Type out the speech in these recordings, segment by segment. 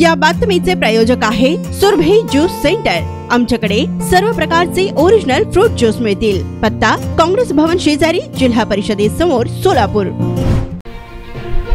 या बातमीचे प्रायोजक आहे सुरभी ज्यूस सेंटर। आमच्याकडे सर्व प्रकारचे ओरिजिनल फ्रूट ज्यूस मिळतील। पत्ता काँग्रेस भवन शेजारी, जिल्हा परिषदेसमोर, सोलापूर।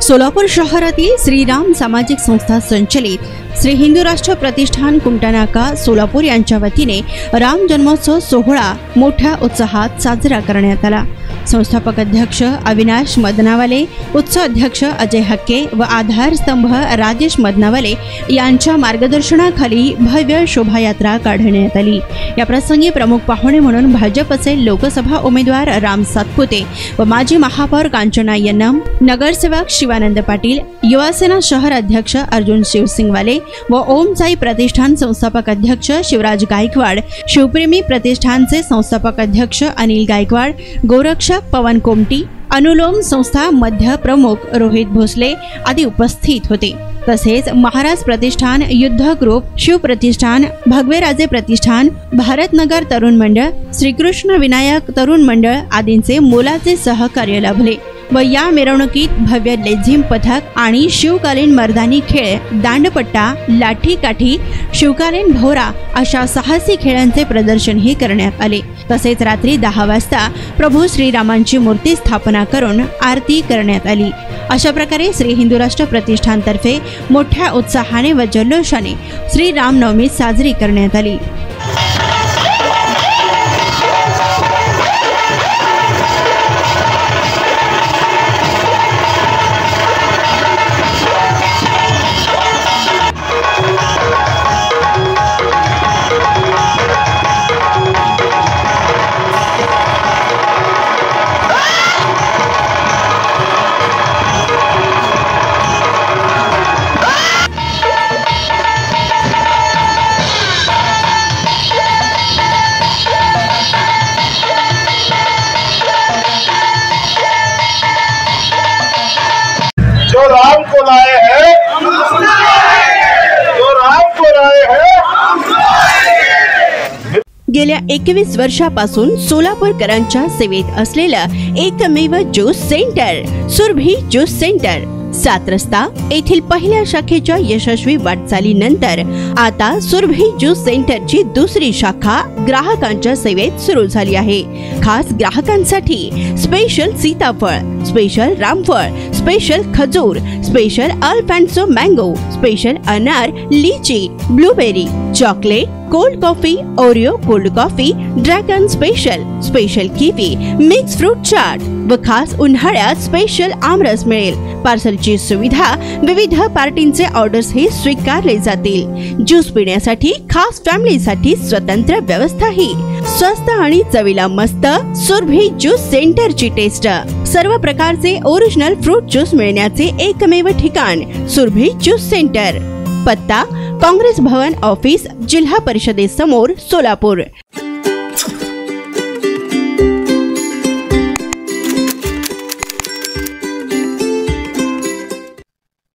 सोलापूर शहरातील श्रीराम सामाजिक संस्था संचलित श्री हिंदू राष्ट्र प्रतिष्ठान कुमटानाका सोलापूर यांच्या वतीने राम जन्मोत्सव सोहळा मोठ्या उत्साहात साजरा करण्यात आला। संस्थापक अध्यक्ष अविनाश मदनावाले, उत्सव अध्यक्ष अजय हक्के व आधारस्तंभ राजेश मदनावाले यांच्या मार्गदर्शनाखाली भव्य शोभायात्रा काढण्यात आली। या प्रसंगी प्रमुख पाहुणे म्हणून भाजपचे लोकसभा उमेदवार राम सातपुते व माजी महापौर कांचना यन्नम, नगरसेवक शिवानंद पाटील, युवासेना शहर अध्यक्ष अर्जुन शिवसिंगवाले व ओम साई प्रतिष्ठान संस्थापक अध्यक्ष शिवराज गायकवाड, शिवप्रेमी प्रतिष्ठानचे संस्थापक अध्यक्ष अनिल गायकवाड, गोरक्षक पवन कोमटी, अनुलोम संस्था मध्य प्रमुख रोहित भोसले आदी उपस्थित होते। तसेच महाराज प्रतिष्ठान, युद्ध ग्रुप, शिव प्रतिष्ठान, भगवेराजे प्रतिष्ठान, भारतनगर तरुण मंडळ, श्रीकृष्ण विनायक तरुण मंडळ आदींचे मोलाचे सहकार्य लाभले व या मिरवणुकीत भव्य लेझिम पथक आणि शिवकालीन मर्दानी खेळ, दांडपट्टा, लाठी काठी, शिवकालीन भोवरा अशा साहसी खेळांचे प्रदर्शनही करण्यात आले। तसेच रात्री 10 वाजता प्रभू श्रीरामांची मूर्ती स्थापना करून आरती करण्यात आली। अशा प्रकारे श्री हिंदू राष्ट्र प्रतिष्ठानतर्फे मोठ्या उत्साहाने व जल्लोषाने श्री रामनवमी साजरी करण्यात आली। जो राम को लाए हैं, जो राम को लाए हैं। गेल्या 21 वर्षापासून सोलापूरकरांच्या सेवेत असलेलं एकमेव juice centre Surabhi juice centre, 7 रस्ता येथील पहिल्या शाखेच्या यशस्वी वाटचालीनंतर आता सुरभी ज्यूस सेंटरची दुसरी शाखा ग्राहकांच्या सेवेत सुरू झाली आहे। खास ग्राहकांसाठी स्पेशल सीताफळ, स्पेशल रामफळ, स्पेशल खजूर, स्पेशल अल्फान्सो मँगो, स्पेशल अनार, लीची, blueberry, chocolate, cold coffee, Oreo cold coffee, dragon special, special kiwi, mix fruit chaat व खास उन्हाळ्यात स्पेशल आमरस मिळेल। पार्सलची सुविधा, विविध पार्टींचे ऑर्डर्स हे स्वीकारले जातील। ज्यूस पिण्यासाठी खास फॅमिलीसाठी स्वतंत्र व्यवस्थाही। स्वस्त आणि चवीला मस्त सुरभी ज्यूस सेंटरची टेस्ट। सर्व प्रकारचे ओरिजिनल फ्रूट ज्यूस मिळण्याचे एकमेव ठिकाण सुरभी ज्यूस सेंटर। पत्ता काँग्रेस भवन ऑफिस, जिल्हा परिषदेसमोर, सोलापूर।